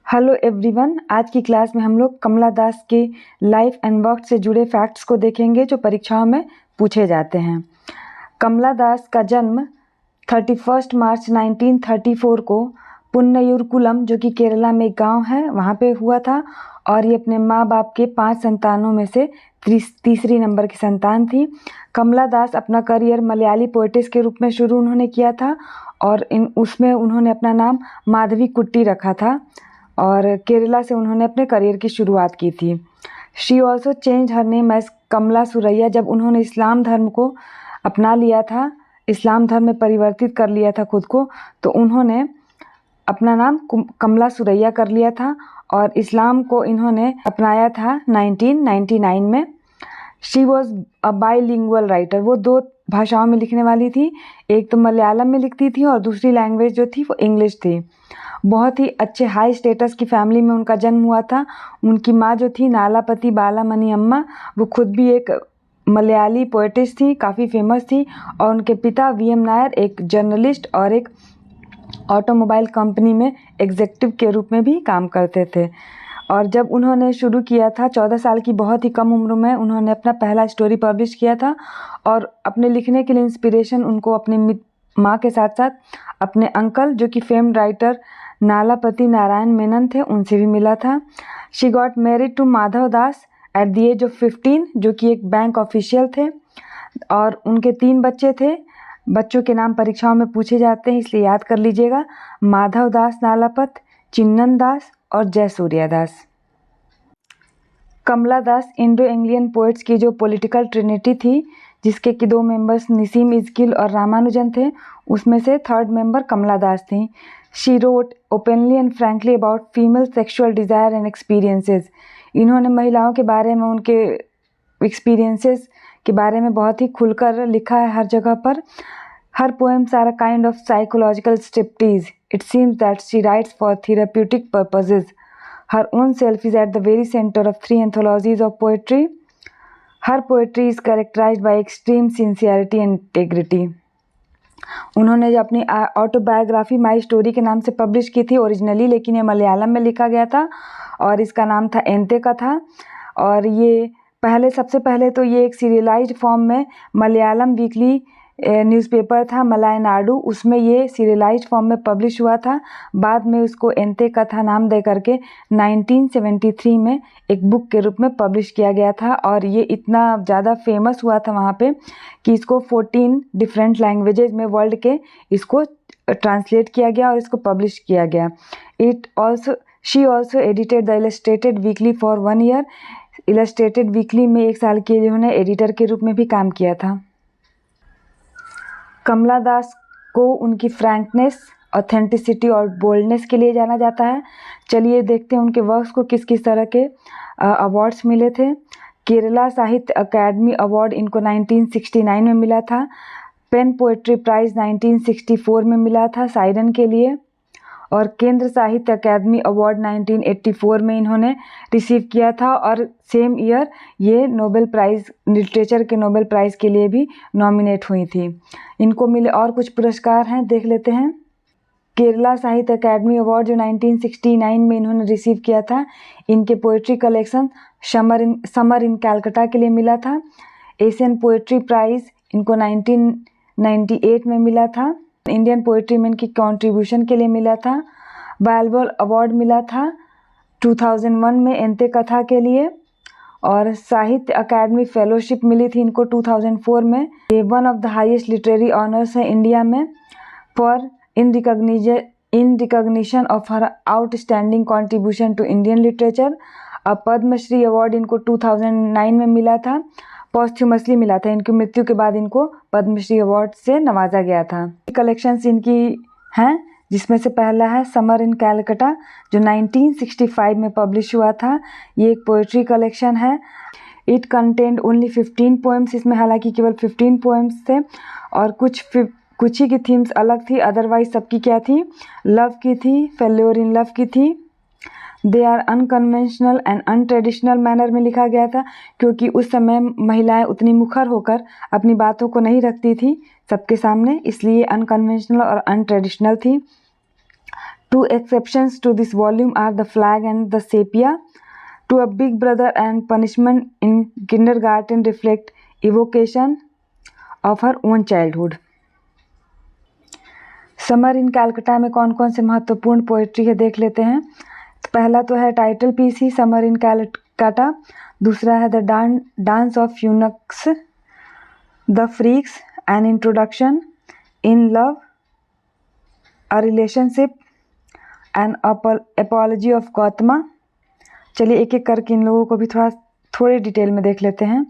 Hello everyone, आज की class में हम लोग कमला दास के लाइफ एंड वर्क से जुड़े फैक्ट्स को देखेंगे जो परीक्षाओं में पूछे जाते हैं। कमला दास का जन्म 31 मार्च 1934 को पुन्नयूरकुलम, जो कि केरला में एक गांव है, वहां पे हुआ था और ये अपने माँ बाप के 5 संतानों में से तीसरी नंबर की संतान थी। कमला दास अपना करियर मलयाली पोएटिस के रूप में शुरू उन्होंने किया था और उसमें उन्होंने अपना नाम माधवी कुट्टी रखा था और केरला से उन्होंने अपने करियर की शुरुआत की थी। She also change her name as Kamala Suraiyya. जब उन्होंने इस्लाम धर्म को अपना लिया था, इस्लाम धर्म में परिवर्तित कर लिया था खुद को, तो उन्होंने अपना नाम कमला सुरैया कर लिया था और इस्लाम को इन्होंने अपनाया था 1999 में। She was a bilingual writer. वो 2 भाषाओं में लिखने वाली थी, एक तो मलयालम में लिखती थी और दूसरी लैंग्वेज जो थी वो इंग्लिश थी। बहुत ही अच्छे हाई स्टेटस की फैमिली में उनका जन्म हुआ था। उनकी माँ जो थी नालापति बालामणि अम्मा, वो खुद भी एक मलयाली पोएटिस थी, काफ़ी फेमस थी। और उनके पिता वीएम नायर एक जर्नलिस्ट और एक ऑटोमोबाइल कंपनी में एग्जीक्यूटिव के रूप में भी काम करते थे। और जब उन्होंने शुरू किया था 14 साल की बहुत ही कम उम्र में उन्होंने अपना पहला स्टोरी पब्लिश किया था और अपने लिखने के लिए इंस्पिरेशन उनको अपने माँ के साथ साथ अपने अंकल, जो कि फेम्ड राइटर नालापति नारायण मेनन थे, उनसे भी मिला था। She got married to Madhava Das at the age of 15, जो कि एक बैंक ऑफिशियल थे और उनके 3 बच्चे थे। बच्चों के नाम परीक्षाओं में पूछे जाते हैं, इसलिए याद कर लीजिएगा। माधव दास नालापत, चिन्नन दास और जयसूर्या दास। कमला दास इंडो एंग्लियन पोएट्स की जो पॉलिटिकल ट्रिनिटी थी, जिसके कि 2 मेंबर्स निसीम इज़किल और रामानुजन थे, उसमें से 3rd मेंबर कमला दास थी। She wrote openly and frankly about female sexual desire and experiences. इन्होंने महिलाओं के बारे में, उनके एक्सपीरियंसेस के बारे में बहुत ही खुलकर लिखा है हर जगह पर। Her poems are a kind of psychological striptease. It seems that she writes for therapeutic purposes. Her own self is at the very center of 3 anthologies of poetry. Her poetry is characterized by extreme sincerity and integrity. उन्होंने जो अपनी autobiography my story के नाम से publish की थी originally, लेकिन ये मलयालम में लिखा गया था और इसका नाम था एंते का था। और ये सबसे पहले तो ये एक सीरियलाइज्ड फॉर्म में मलयालम वीकली न्यूज़पेपर था मलायनाडु, उसमें ये सीरियलाइज्ड फॉर्म में पब्लिश हुआ था। बाद में उसको एंते कथा नाम दे करके 1973 में एक बुक के रूप में पब्लिश किया गया था और ये इतना ज़्यादा फेमस हुआ था वहाँ पे कि इसको 14 डिफरेंट लैंग्वेजेज में वर्ल्ड के इसको ट्रांसलेट किया गया और इसको पब्लिश किया गया। She also edited the illustrated weekly for 1 year. Illustrated weekly में 1 साल के लिए उन्होंने एडिटर के रूप में भी काम किया था। कमला दास को उनकी फ्रैंकनेस, ऑथेंटिसिटी और बोल्डनेस के लिए जाना जाता है। चलिए देखते हैं उनके वर्क्स को किस किस तरह के अवार्ड्स मिले थे। केरला साहित्य अकादमी अवार्ड इनको 1969 में मिला था। पेन पोएट्री प्राइज़ 1964 में मिला था साइरन के लिए। और केंद्र साहित्य अकादमी अवार्ड 1984 में इन्होंने रिसीव किया था और सेम ईयर ये नोबेल प्राइज़, लिटरेचर के नोबेल प्राइज़ के लिए भी नॉमिनेट हुई थी। इनको मिले और कुछ पुरस्कार हैं, देख लेते हैं। केरला साहित्य अकादमी अवार्ड जो 1969 में इन्होंने रिसीव किया था, इनके poetry collection summer in Calcutta के लिए मिला था। एशियन पोएट्री प्राइज़ इनको 1998 में मिला था। इंडियन पोएट्री में इनकी कंट्रीब्यूशन के लिए मिला था। बाइबल अवार्ड मिला था 2001 में एंते कथा के लिए और साहित्य अकादमी फेलोशिप मिली थी इनको 2004 में। ये one of the highest literary honours है इंडिया में for in recognition of her outstanding contribution to Indian literature. Padma Shri award इनको 2009 में मिला था, पॉस्ट्यूमसली मिला था। इनकी मृत्यु के बाद इनको पद्मश्री अवार्ड से नवाजा गया था। कलेक्शंस इनकी हैं, जिसमें से पहला है समर इन कैलकाटा जो 1965 में पब्लिश हुआ था। ये एक पोएट्री कलेक्शन है। It contained only 15 poems. इसमें हालांकि केवल 15 पोएम्स थे और कुछ ही की थीम्स अलग थी, अदरवाइज सबकी क्या थी, लव की थी, फेल्योर इन लव की थी। They are unconventional and untraditional manner में लिखा गया था, क्योंकि उस समय महिलाएं उतनी मुखर होकर अपनी बातों को नहीं रखती थी सबके सामने, इसलिए अनकन्वेंशनल और अनट्रेडिशनल थी। Two exceptions to this volume are The Flag and The Sepia. To a Big Brother and Punishment in Kindergarten reflect evocation of her own childhood. Summer in Calcutta में कौन कौन से महत्वपूर्ण पोएट्री है देख लेते हैं। तो पहला तो है टाइटल पीस ही समर इन कैलकाटा, दूसरा है the dance of eunuchs, the freaks, an introduction, in love, a relationship, an apology of Gautama. चलिए एक एक करके इन लोगों को भी थोड़े डिटेल में देख लेते हैं।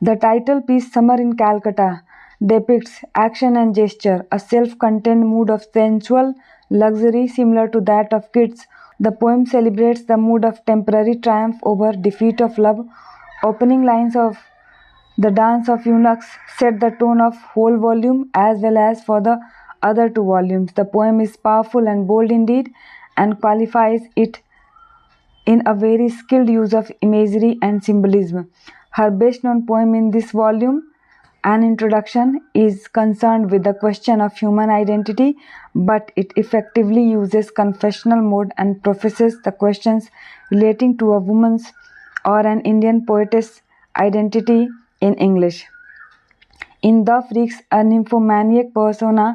The title piece summer in Calcutta depicts action and gesture, a self-contained mood of sensual luxury similar to that of kids. The poem celebrates the mood of temporary triumph over defeat of love. Opening lines of the dance of eunuchs set the tone of whole volume as well as for the other two volumes. The poem is powerful and bold indeed and qualifies it in a very skilled use of imagery and symbolism. Her best known poem in this volume, An Introduction, is concerned with the question of human identity, but it effectively uses confessional mode and professes the questions relating to a woman's or an Indian poetess identity in English. In The Freaks, a nymphomaniac persona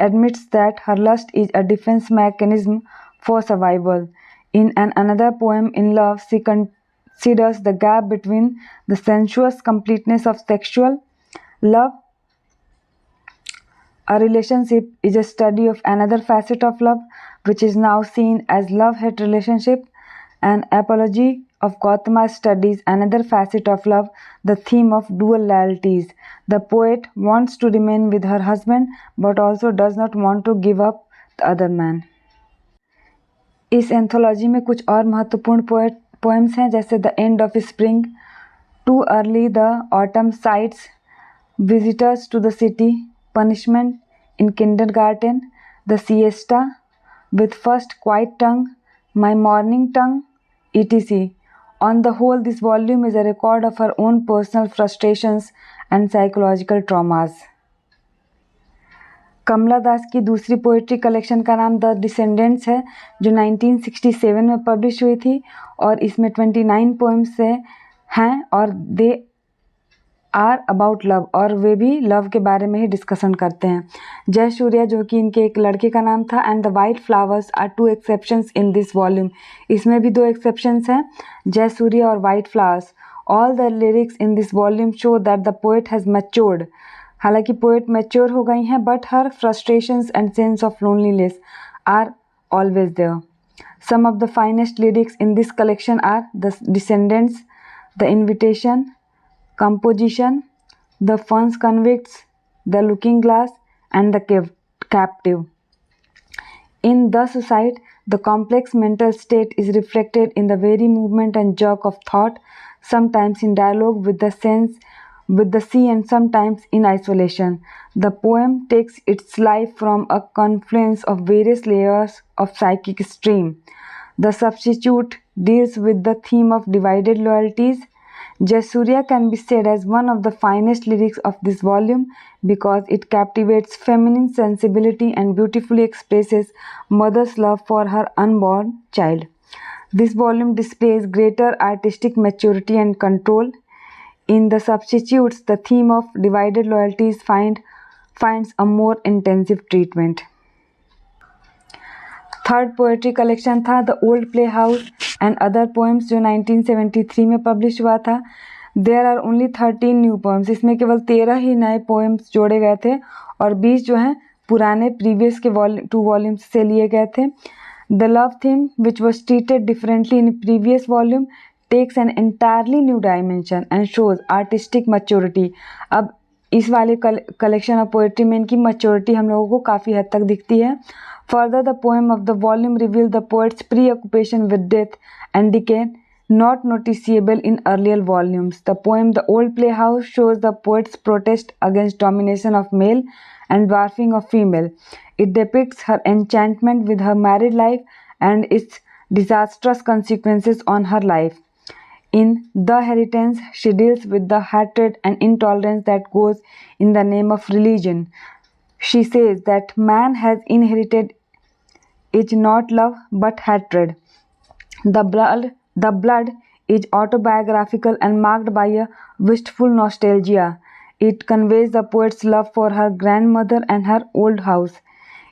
admits that her lust is a defense mechanism for survival. In another poem, In Love, she considers the gap between the sensuous completeness of sexual love. A relationship is a study of another facet of love, which is now seen as love-hate relationship. An apology of Gautama studies another facet of love, the theme of dual loyalties. The poet wants to remain with her husband, but also does not want to give up the other man. इस anthology में कुछ और महत्वपूर्ण poems हैं, जैसे the end of spring, too early, the autumn sites, Visitors to the City, Punishment in Kindergarten, The Siesta, With First Quiet Tongue, My Morning Tongue, etc. On the whole, this volume is a record of her own personal frustrations and psychological traumas. कमला दास की दूसरी poetry collection का नाम the descendants है, जो 1967 में publish हुई थी और इसमें 29 पोएम्स हैं और दे आर अबाउट लव, और वे भी लव के बारे में ही डिस्कशन करते हैं। जय सूर्या, जो कि इनके एक लड़के का नाम था, and the white flowers are two exceptions in this volume. इसमें भी दो एक्सेप्शंस हैं, जय सूर्या और white flowers. All the lyrics in this volume show that the poet has matured. हालांकि पोएट मैच्योर हो गई हैं, but her frustrations and sense of loneliness are always there. Some of the finest lyrics in this collection are the descendants, the invitation, Composition, The Fun's Convicts, The Looking Glass, and The Captive. In The Suicide, the complex mental state is reflected in the very movement and jerk of thought, sometimes in dialogue with the sea and sometimes in isolation. The poem takes its life from a confluence of various layers of psychic stream. The Substitute deals with the theme of divided loyalties. Jai Surya can be said as one of the finest lyrics of this volume because it captivates feminine sensibility and beautifully expresses mother's love for her unborn child. This volume displays greater artistic maturity and control. In The Substitutes, the theme of divided loyalties finds a more intensive treatment. Third poetry collection था the old play house and other poems, जो 1973 में publish हुआ था। There are only 13 new poems. इसमें केवल 13 ही नए poems जोड़े गए थे और 20 जो हैं पुराने प्रीवियस के 2 वॉल्यूम्स से लिए गए थे। The love theme which was treated differently in previous volume takes an entirely new dimension and shows artistic maturity. अब इस वाले कलेक्शन ऑफ पोएट्री में इनकी मैच्योरिटी हम लोगों को काफ़ी हद तक दिखती है। Further, the poem of the volume reveal the poet's preoccupation with death and decay, not noticeable in earlier volumes. The poem The Old Playhouse shows the poet's protest against domination of male and dwarfing of female. It depicts her enchantment with her married life and its disastrous consequences on her life. In The Heritance, she deals with the hatred and intolerance that goes in the name of religion. She says that man has inherited is not love but hatred. The blood is autobiographical and marked by a wistful nostalgia. It conveys the poet's love for her grandmother and her old house.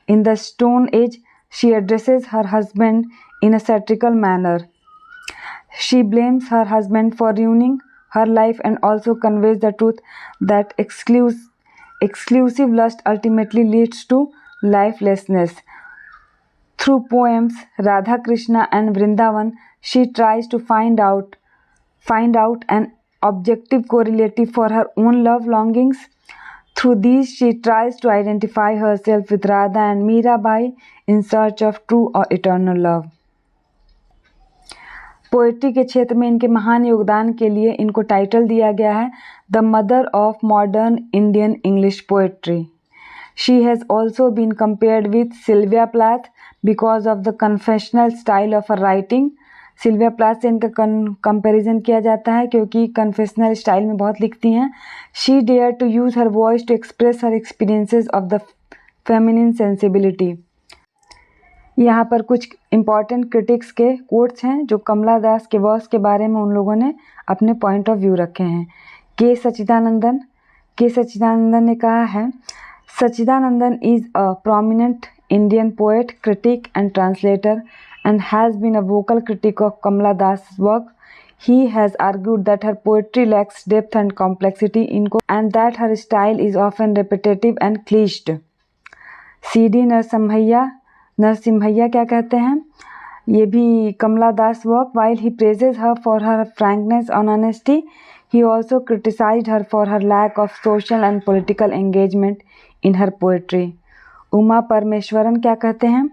In the Stone Age, she addresses her husband in a satirical manner. She blames her husband for ruining her life and also conveys the truth that exclusive lust ultimately leads to lifelessness. Through poems Radha Krishna and Vrindavan, she tries to find out an objective correlative for her own love longings. Through these, she tries to identify herself with Radha and Mirabai in search of true or eternal love. Poetry के क्षेत्र में इनके महान योगदान के लिए इनको title दिया गया है the mother of modern Indian English poetry. She has also been compared with Sylvia Plath because of the confessional style of her writing. Sylvia Plath से इनका कंपैरिजन किया जाता है क्योंकि कन्फेशनल स्टाइल में बहुत लिखती हैं. She dare to use her voice to express her experiences of the feminine sensibility. यहाँ पर कुछ इम्पॉर्टेंट क्रिटिक्स के कोट्स हैं जो कमला दास के वर्स के बारे में उन लोगों ने अपने पॉइंट ऑफ व्यू रखे हैं. के सच्चिदानंदन ने कहा है, Sachidanandan is a prominent Indian poet, critic and translator and has been a vocal critic of Kamala Das' work. He has argued that her poetry lacks depth and complexity and that her style is often repetitive and cliched. C.D. नरसिम्हैया क्या कहते हैं, ये भी कमला Das work. While he praises her for her frankness and honesty, he also criticized her for her lack of social and political engagement in her poetry. Uma Parameswaran क्या कहते हैं,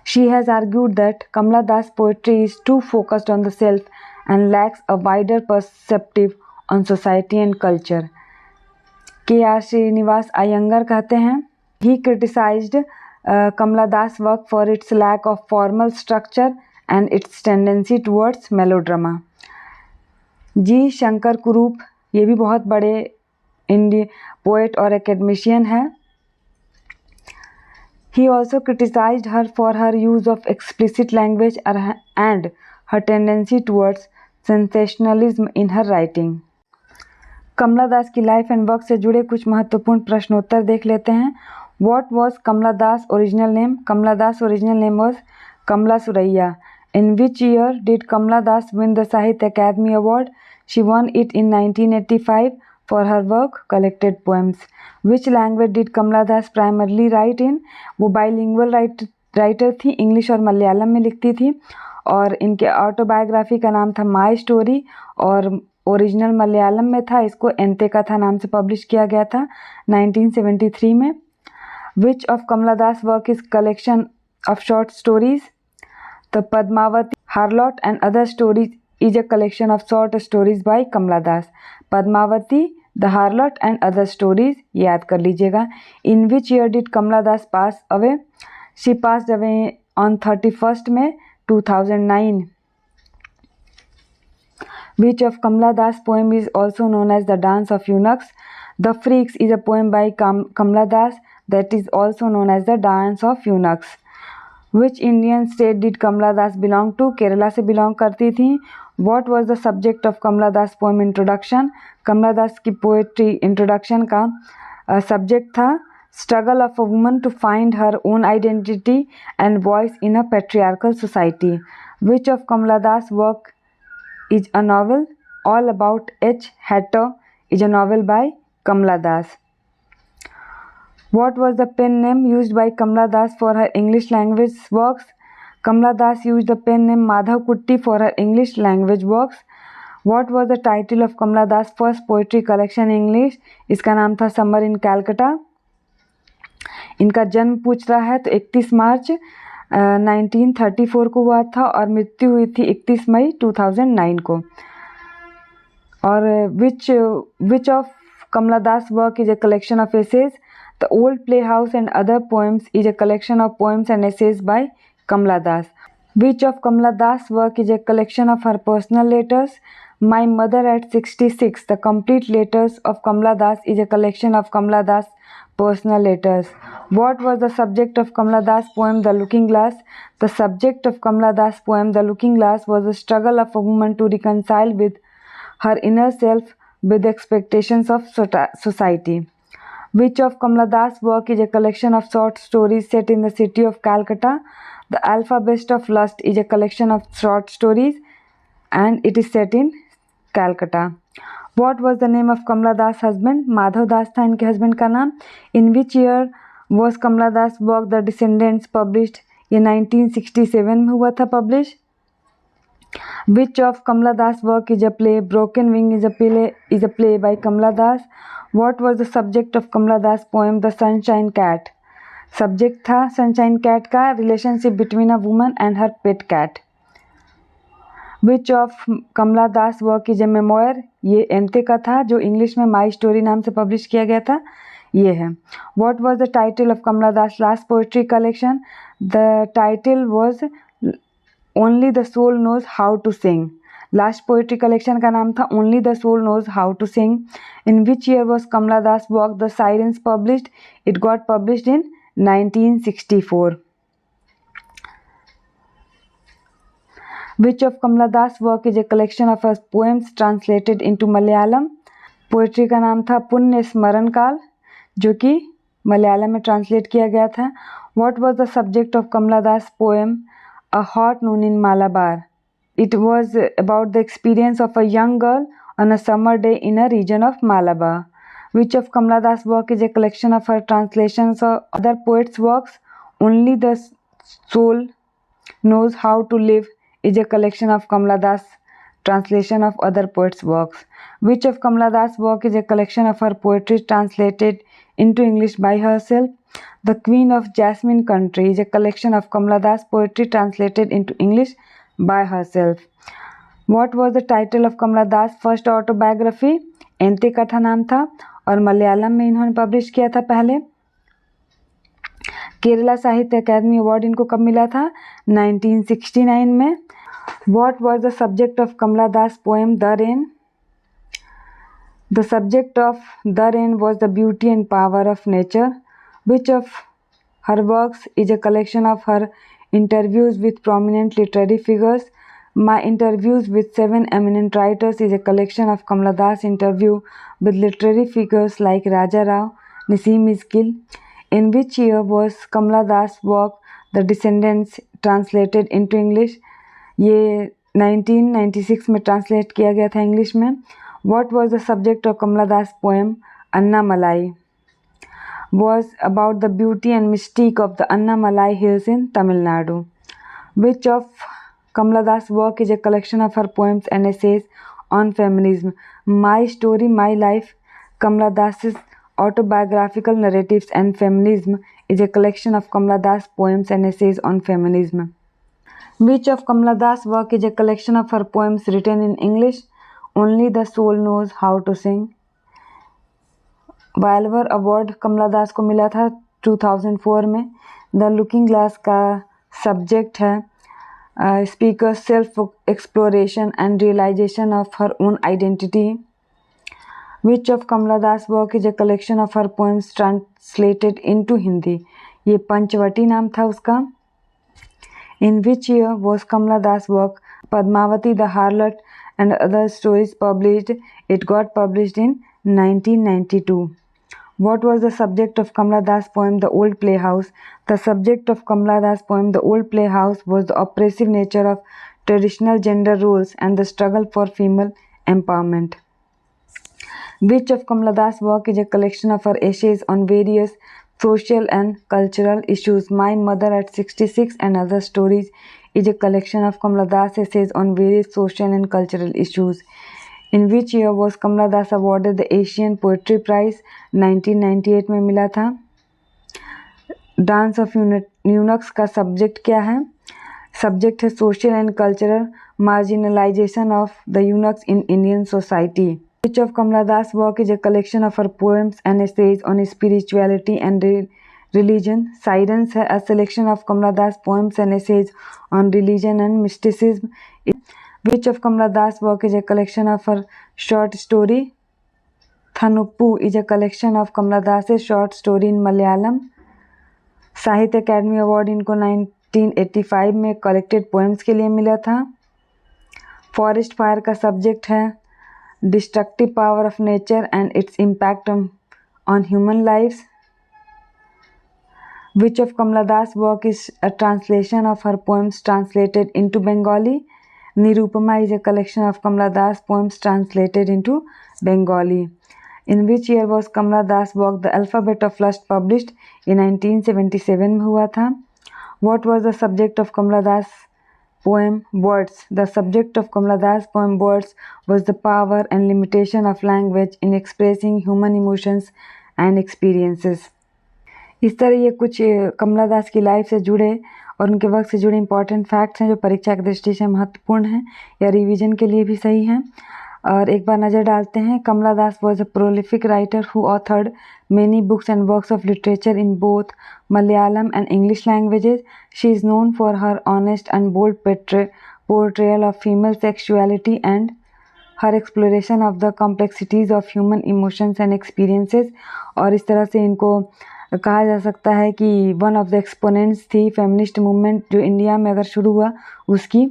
she has argued that Kamala Das poetry is too focused on the self and lacks a wider perspective on society and culture. K.R. Srinivas Iyengar कहते हैं, he criticized Kamala Das work for its lack of formal structure and its tendency towards melodrama. जी शंकर कुरूप, ये भी बहुत बड़े Indian poet और academician है. He also criticized her for her use of explicit language and her tendency towards sensationalism in her writing. कमला दास की life and work से जुड़े कुछ महत्वपूर्ण प्रश्नोत्तर देख लेते हैं. What was Kamala Das' original name? Kamala Das' original name was Kamala Suraiya. In which year did Kamala Das win the Sahitya Academy Award? She won it in 1985 for her work Collected Poems. Which language did Kamala Das primarily write in? वो bilingual writer थी, English और मलयालम में लिखती थी और इनके autobiography का नाम था माई स्टोरी और ओरिजिनल मलयालम में था, इसको एंते कथा नाम से पब्लिश किया गया था 1973 में. Which of Kamala Das' work is collection of short stories? The Padmavati, Harlot and Other Stories is a collection of short stories by Kamala Das. Padmavati, The Harlot and Other Stories, याद कर लीजिएगा. In which year did Kamala Das pass away? She passed away on 31st May 2009. Which of Kamala Das' poem is also known as The Dance of Eunuchs? The Freaks is a poem by Kamala Das that is also known as The Dance of Eunuchs. Which Indian state did Kamala Das belong to? Kerala से belong करती थी. What was the subject of Kamala Das poem introduction? कमला दास की poetry introduction का subject था struggle of a woman to find her own identity and voice in a patriarchal society. Which of Kamala Das' work is a novel? All About H. Hatter is a novel by Kamala Das. What was the pen name used by Kamala Das for her English language works? Kamala Das used the pen name Madhav Kutti for her English language works. What was the title of Kamala Das' first poetry collection in English? इसका नाम था summer in Calcutta. इनका जन्म पूछ रहा है तो 31 मार्च 1934 को हुआ था और मृत्यु हुई थी 31 मई 2009 को. और which of Kamala Das' work is a collection of essays? The Old Playhouse and Other Poems is a collection of poems and essays by Kamala Das. Which of Kamala Das' work is a collection of her personal letters? My Mother at 66, the complete letters of Kamala Das is a collection of Kamala Das' personal letters. What was the subject of Kamala Das' poem The Looking Glass? The subject of Kamala Das' poem The Looking Glass was the struggle of a woman to reconcile with her inner self with the expectations of society. Which of Kamala Das' work is a collection of short stories set in the city of Calcutta? The Alphabet of Lust is a collection of short stories and it is set in Calcutta. What was the name of Kamala Das' husband? Madhav Das था इनके husband का नाम. In which year was Kamala Das' work The Descendants published? ये 1967 में हुआ था publish. Which of Kamala Das' work is a play? Broken Wing is a play by Kamala Das. What was the subject of Kamala Das' poem The Sunshine Cat? Subject था Sunshine Cat का relationship between a woman and her pet cat. Which of Kamala Das' work is a memoir? ये एंते का था जो English में my story नाम से publish किया गया था, ये है. What was the title of Kamala Das' last poetry collection? The title was Only the Soul Knows How to Sing. Last poetry collection का नाम था Only the Soul Knows How to Sing. In which year was Kamala Das' work The Sirens published? It got published in 1964. Which of Kamala Das' work is a collection of her poems translated into Malayalam? Poetry का नाम था पुण्य स्मरण काल, जो कि मलयालम में translate किया गया था. What was the subject of Kamala Das' poem A Hot Noon in Malabar? It was about the experience of a young girl on a summer day in a region of Malabar. Which of Kamala Das' work is a collection of her translations of other poets' works? Only the Soul Knows How to Live is a collection of Kamala Das' translation of other poets' works. Which of Kamala Das' work is a collection of her poetry translated into English by herself? The Queen of Jasmine Country is a collection of Kamala Das' poetry translated into English by herself. What was the title of Kamala Das' first autobiography? एंते का था नाम था और मलयालम में इन्होंने publish किया था पहले. केरला साहित्य अकादमी अवार्ड इनको कब मिला था? 1969 में. What was the subject of Kamala Das' poem The Rain? The subject of The Rain was the beauty and power of nature. Which of her works is a collection of her interviews with prominent literary figures? My Interviews with Seven Eminent Writers is a collection of Kamala Das' interview with literary figures like Raja Rao, Naseem Iskil. In which year was Kamala Das' work The Descendants translated into English? ये 1996 में translate किया गया था English में. What was the subject of Kamala Das' poem Annamalai? Was about the beauty and mystique of the Annamalai hills in Tamil Nadu. Which of Kamala Das' work is a collection of her poems and essays on feminism? My Story, My Life, Kamala Das' autobiographical narratives and feminism is a collection of Kamala Das' poems and essays on feminism. Which of Kamala Das' work is a collection of her poems written in English? Only the Soul Knows How to Sing. Vayalar award Kamala Das को मिला था 2004 में. The looking glass का subject है speaker self exploration and realization of her own identity. Which of Kamala Das work is a collection of her poems translated into Hindi. ये पंचवटी नाम था उसका. In which year was Kamala Das work Padmavati the harlot and other stories published? It got published in 1992. What was the subject of Kamala Das' poem The Old Playhouse? The subject of Kamala Das' poem The Old Playhouse was the oppressive nature of traditional gender roles and the struggle for female empowerment. Which of Kamala Das' work is a collection of her essays on various social and cultural issues? My Mother at 66 and Other Stories is a collection of Kamala Das essays on various social and cultural issues. In which year was Kamala Das awarded the Asian Poetry Prize? 1998 में मिला था. Dance of eunuchs का subject क्या है? Subject है social and cultural marginalisation of the eunuchs in Indian society. Which of Kamala Das' work is a collection of her poems and essays on spirituality and religion? Sirens है a selection of Kamala Das' poems and essays on religion and mysticism. Which of Kamala Das' work is a collection of her short story? Thanuppu is a collection of Kamala Das' short story in Malayalam. साहित्य academy award इनको 1985 में collected poems के लिए मिला था। Forest fire का subject है destructive power of nature and its impact on human lives. Which of Kamala Das' work is a translation of her poems translated into Bengali? Nirupama is a collection of Kamala Das' poems translated into Bengali. In which year was Kamala Das' work The Alphabet of Lust published? In 1977 में हुआ था। What was the subject of Kamala Das' poem Words? The subject of Kamala Das' poem Words was the power and limitation of language in expressing human emotions and experiences. इस तरह ये कुछ कमला दास की life से जुड़े और उनके वर्क से जुड़े इंपॉर्टेंट फैक्ट्स हैं जो परीक्षा की दृष्टि से महत्वपूर्ण हैं या रिवीजन के लिए भी सही हैं। और एक बार नज़र डालते हैं। Kamala Das was a prolific writer who authored many books and works of literature in both Malayalam and English languages. She is known for her honest and bold portrayal of female sexuality and her exploration of the complexities of human emotions and experiences. और इस तरह से इनको कहा जा सकता है कि वन ऑफ द एक्सपोनेंट्स थी फेमिनिस्ट मूवमेंट जो इंडिया में अगर शुरू हुआ उसकी।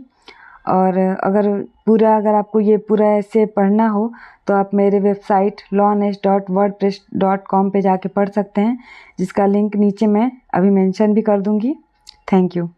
और अगर आपको ये पूरा ऐसे पढ़ना हो तो आप मेरे वेबसाइट lawnest.wordpress.com पे जाके पढ़ सकते हैं, जिसका लिंक नीचे मैं अभी मेंशन भी कर दूँगी। Thank you.